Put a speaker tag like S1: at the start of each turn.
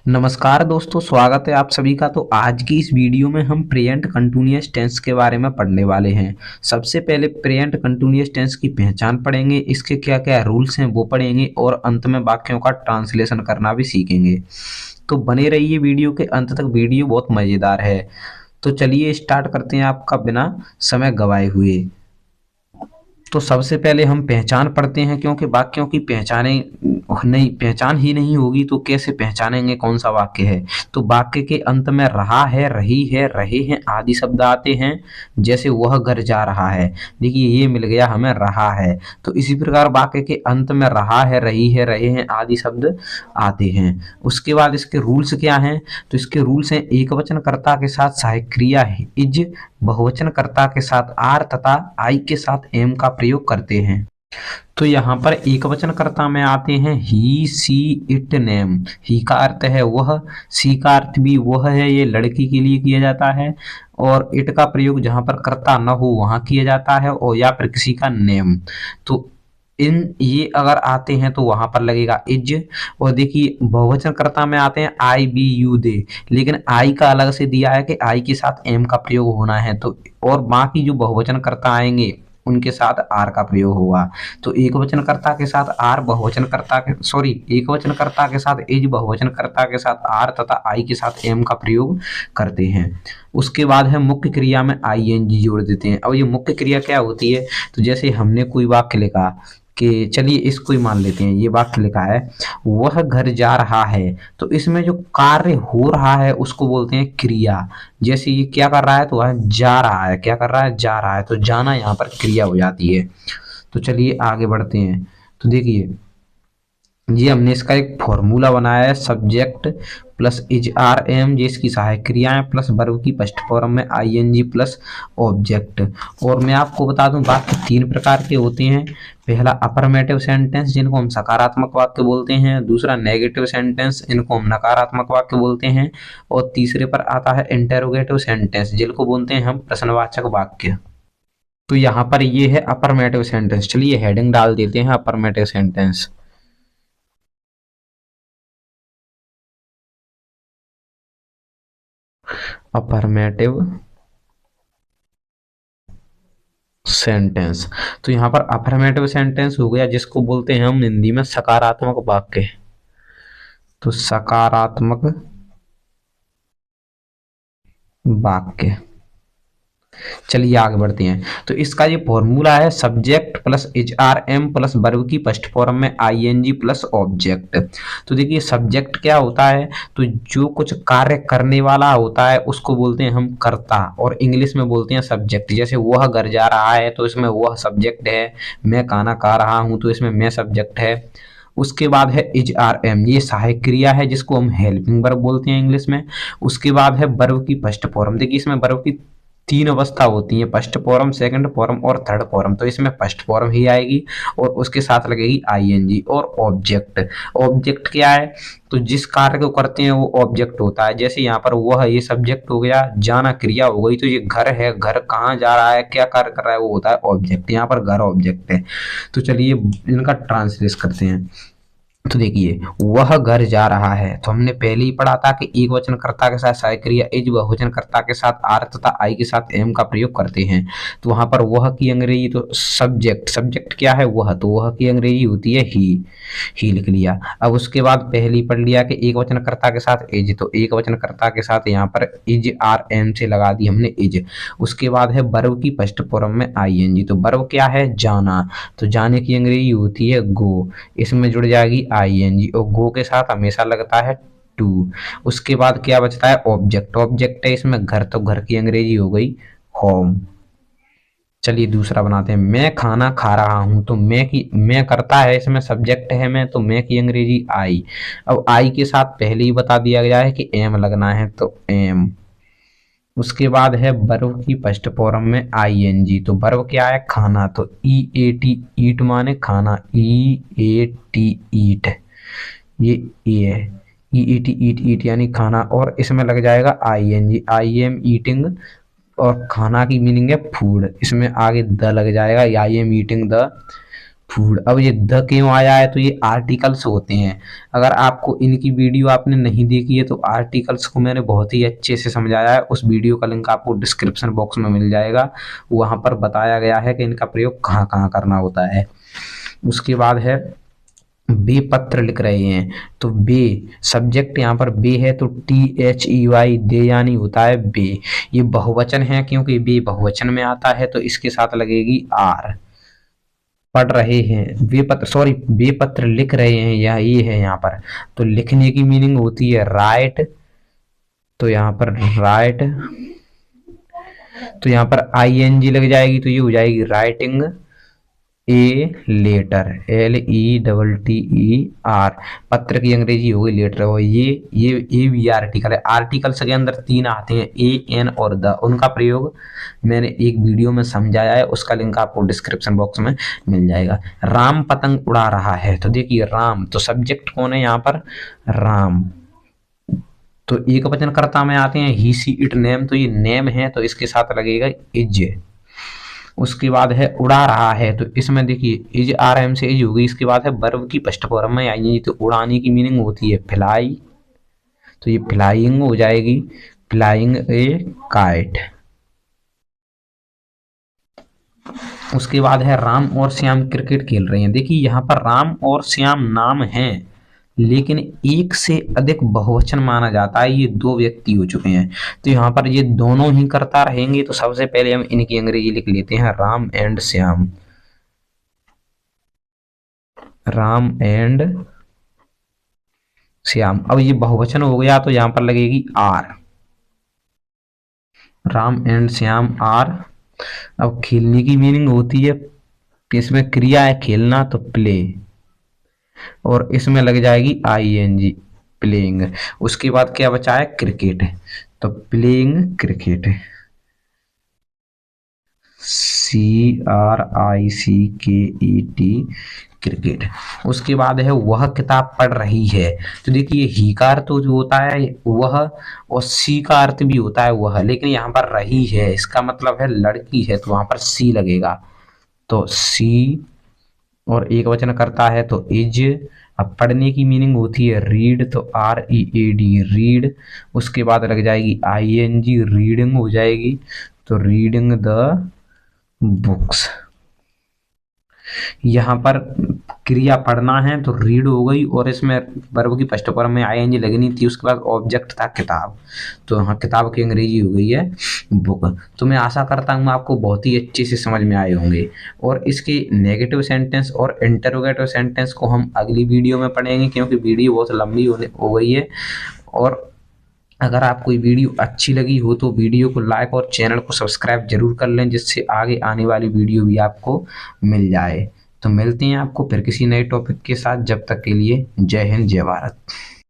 S1: नमस्कार दोस्तों, स्वागत है आप सभी का। तो आज की इस वीडियो में हम प्रेजेंट कंटिन्यूअस टेंस के बारे में पढ़ने वाले हैं। सबसे पहले प्रेजेंट कंटिन्यूअस टेंस की पहचान पढ़ेंगे, इसके क्या क्या रूल्स हैं वो पढ़ेंगे और अंत में वाक्यों का ट्रांसलेशन करना भी सीखेंगे। तो बने रहिए वीडियो के अंत तक, वीडियो बहुत मज़ेदार है। तो चलिए स्टार्ट करते हैं आपका बिना समय गवाए हुए। तो सबसे पहले हम पहचान पढ़ते हैं, क्योंकि वाक्यों की पहचान ही नहीं होगी तो कैसे पहचानेंगे कौन सा वाक्य है। तो वाक्य के अंत में रहा है, रही है, रहे हैं आदि शब्द आते हैं। जैसे वह घर जा रहा है, देखिए ये मिल गया हमें रहा है। तो इसी प्रकार वाक्य के अंत में रहा है, रही है, रहे हैं आदि शब्द आते हैं। उसके बाद इसके रूल्स क्या हैं? तो इसके रूल्स हैं, एक वचन कर्ता के साथ सहायक क्रिया है इज, बहुवचन कर्ता के साथ आर तथा आई के साथ एम का प्रयोग करते हैं। तो यहाँ पर एक वचन कर्ता में आते हैं ही, सी, इट, नेम। ही का अर्थ है वह, सी का अर्थ भी वह है, ये लड़की के लिए किया जाता है। और इट का प्रयोग जहाँ पर कर्ता न हो वहाँ किया जाता है, और या फिर किसी का नेम। तो इन ये अगर आते हैं तो वहां पर लगेगा इज। और देखिए बहुवचन कर्ता में आते हैं आई, बी, यू, दे, लेकिन आई का अलग से दिया है कि आई के साथ एम का प्रयोग होना है। तो और बाकी जो बहुवचन कर्ता आएंगे उनके साथ आर का प्रयोग होगा। तो एक वचन कर्ता के साथ आर, बहुवचन कर्ता के एक वचन कर्ता के साथ इज, बहुवचन कर्ता के साथ आर तथा आई के साथ एम का प्रयोग करते हैं। उसके बाद है मुख्य क्रिया में आई एन जी जोड़ देते हैं। अब ये मुख्य क्रिया क्या होती है? तो जैसे हमने कोई वाक्य लिखा कि चलिए इसको ही मान लेते हैं, ये वाक्य लिखा है वह घर जा रहा है, तो इसमें जो कार्य हो रहा है उसको बोलते हैं क्रिया। जैसे ये क्या कर रहा है? तो वह जा रहा है। क्या कर रहा है? जा रहा है। तो जाना यहाँ पर क्रिया हो जाती है। तो चलिए आगे बढ़ते हैं। तो देखिए ये हमने इसका एक फॉर्मूला बनाया है, subject plus is are am, ये इसकी सहायक क्रियाएं प्लस वर्ब की फर्स्ट फॉर्म में I N G plus object. और मैं आपको बता दूं वाक्य तीन प्रकार के होते हैं। पहला अफर्मेटिव सेंटेंस, जिनको हम सकारात्मक वाक्य बोलते हैं। दूसरा नेगेटिव सेंटेंस, इनको हम नकारात्मक वाक्य बोलते हैं। और तीसरे पर आता है इंटेरोगेटिव सेंटेंस, जिनको बोलते हैं हम प्रश्नवाचक वाक्य। तो यहाँ पर ये है अफर्मेटिव सेंटेंस। चलिए हेडिंग डाल देते हैं अफर्मेटिव सेंटेंस। Affirmative sentence. तो यहाँ पर अफर्मेटिव सेंटेंस हो गया जिसको बोलते हैं हम हिंदी में सकारात्मक वाक्य। तो सकारात्मक वाक्य। चलिए आगे बढ़ते हैं। तो इसका ये फॉर्मूला है subject plus H R M plus verb की फर्स्ट फॉर्म में I N G plus object. तो देखिए सब्जेक्ट क्या होता है? तो जो कुछ कार्य करने वाला होता है उसको बोलते हैं हम कर्ता, और इंग्लिश में बोलते हैं सब्जेक्ट। जैसे वह घर जा रहा है तो इसमें वह सब्जेक्ट है। मैं खाना खा रहा हूं तो इसमें मैं सब्जेक्ट है। उसके बाद है इज आर एम, ये सहायक क्रिया है जिसको हम हेल्पिंग वर्ब बोलते हैं इंग्लिश में। उसके बाद है वर्ब की फर्स्ट फॉर्म। देखिए इसमें वर्ब की तीन अवस्था होती है, फर्स्ट फॉर्म, सेकंड फॉर्म और थर्ड फॉर्म। तो इसमें फर्स्ट फॉर्म ही आएगी और उसके साथ लगेगी आईएनजी। और ऑब्जेक्ट, ऑब्जेक्ट क्या है? तो जिस कार्य को करते हैं वो ऑब्जेक्ट होता है। जैसे यहाँ पर वह, ये सब्जेक्ट हो गया, जाना क्रिया हो गई। तो ये घर है, घर कहाँ जा रहा है, क्या कार्य कर रहा है, वो होता है ऑब्जेक्ट। यहाँ पर घर ऑब्जेक्ट है। तो चलिए इनका ट्रांसलेट करते हैं। तो देखिए वह घर जा रहा है, तो हमने पहले ही पढ़ा था कि एक वचन कर्ता के साथ सहायक क्रिया इज, बहुवचन कर्ता के साथ आर तथा आई के साथ एम का प्रयोग करते हैं। तो वहां पर वह की अंग्रेजी, तो सब्जेक्ट, सब्जेक्ट क्या है? वह, तो वह की अंग्रेजी होती है ही लिख लिया। अब उसके बाद पहले ही पढ़ लिया कि एक वचन कर्ता के साथ इज, तो एक वचन कर्ता के साथ यहाँ पर इज आर एम से लगा दी हमने इज। उसके बाद है वर्ब की फर्स्ट फॉर्म में आई एन जी, तो वर्ब क्या है? जाना। तो जाने की अंग्रेजी होती है गो, इसमें जुड़ जाएगी आई एन जी, और गो के साथ हमेशा लगता है टू। उसके बाद क्या बचता है? ऑब्जेक्ट। ऑब्जेक्ट है इसमें घर, तो घर की अंग्रेजी हो गई होम। चलिए दूसरा बनाते हैं। मैं खाना खा रहा हूं, तो मैं करता है, इसमें सब्जेक्ट है मैं, तो मैं की अंग्रेजी आई। अब आई के साथ पहले ही बता दिया गया है कि एम लगना है, तो एम। उसके बाद है वर्ब की फर्स्ट फॉर्म में आई एन जी, तो वर्ब क्या है? खाना। तो ई ए टी, ईट माने खाना, ई ए टी ईट, ये ए है, ई ई टी ईट, ईट यानी खाना। और इसमें लग जाएगा I N G, I am eating, और खाना की मीनिंग है फूड, इसमें आगे द लग जाएगा, आई एम ईटिंग द फूड। अब ये द क्यों आया है, तो ये आर्टिकल्स होते हैं। अगर आपको इनकी वीडियो आपने नहीं देखी है तो आर्टिकल्स को मैंने बहुत ही अच्छे से समझाया है, उस वीडियो का लिंक आपको डिस्क्रिप्शन बॉक्स में मिल जाएगा। वहां पर बताया गया है कि इनका प्रयोग कहाँ कहाँ करना होता है। उसके बाद है बे पत्र लिख रहे हैं, तो बे सब्जेक्ट यहाँ पर बे है तो THEY दे यानी होता है बे। ये बहुवचन है क्योंकि बे बहुवचन में आता है तो इसके साथ लगेगी आर। पढ़ रहे हैं वे पत्र, सॉरी वे पत्र लिख रहे हैं, या ये है यहाँ पर। तो लिखने की मीनिंग होती है राइट, तो यहाँ पर राइट, तो यहाँ पर ING लग जाएगी तो ये हो जाएगी राइटिंग ए लेटर, LETTER। पत्र की अंग्रेजी हो गई लेटर। और ये भी आर्टिकल है। आर्टिकल्स के अंदर 3 आते हैं, ए, एन और द। उनका प्रयोग मैंने एक वीडियो में समझाया है, उसका लिंक आपको डिस्क्रिप्शन बॉक्स में मिल जाएगा। राम पतंग उड़ा रहा है, तो देखिए राम तो सब्जेक्ट कौन है यहाँ पर, राम। तो एक वचन कर्ता में आते हैं ही, सी, इट, नेम, तो ये नेम है तो इसके साथ लगेगा इज। उसके बाद है उड़ा रहा है, तो इसमें देखिए इज RM से इज होगी। इसके बाद है वर्ब की फर्स्ट फॉर्म में आएंगी, तो उड़ाने की मीनिंग होती है फ्लाई, तो ये फ्लाइंग हो जाएगी, फ्लाइंग ए काइट। उसके बाद है राम और श्याम क्रिकेट खेल रहे हैं। देखिए यहाँ पर राम और श्याम नाम हैं, लेकिन एक से अधिक बहुवचन माना जाता है। ये 2 व्यक्ति हो चुके हैं, तो यहाँ पर ये दोनों ही करता रहेंगे। तो सबसे पहले हम इनकी अंग्रेजी लिख लेते हैं, राम एंड श्याम, राम एंड श्याम। अब ये बहुवचन हो गया तो यहाँ पर लगेगी are, Ram and Shyam are. अब खेलने की मीनिंग होती है, इसमें क्रिया है खेलना तो प्ले, और इसमें लग जाएगी ING प्लेइंग। उसके बाद क्या बचा है, क्रिकेट, तो प्लेइंग क्रिकेट, CRICKET क्रिकेट। उसके बाद है वह किताब पढ़ रही है, तो देखिए ही का अर्थ जो होता है वह, और सी का अर्थ भी होता है वह, लेकिन यहाँ पर रही है इसका मतलब है लड़की है, तो वहां पर सी लगेगा, तो सी। और एक वचन करता है तो इज। अब पढ़ने की मीनिंग होती है रीड, तो READ रीड। उसके बाद लग जाएगी ING रीडिंग हो जाएगी, तो रीडिंग द बुक्स। यहाँ पर क्रिया पढ़ना है तो रीड हो गई, और इसमें वर्ब की फर्स्ट फॉर्म में ING लगनी थी। उसके बाद ऑब्जेक्ट था किताब, तो हाँ किताब की अंग्रेजी हो गई है बुक। तो मैं आशा करता हूँ आपको बहुत ही अच्छे से समझ में आए होंगे। और इसके नेगेटिव सेंटेंस और इंटरोगेटिव सेंटेंस को हम अगली वीडियो में पढ़ेंगे, क्योंकि वीडियो बहुत लंबी हो गई है। और अगर आपको ये वीडियो अच्छी लगी हो तो वीडियो को लाइक और चैनल को सब्सक्राइब जरूर कर लें, जिससे आगे आने वाली वीडियो भी आपको मिल जाए। तो मिलते हैं आपको फिर किसी नए टॉपिक के साथ, जब तक के लिए जय हिंद जय भारत।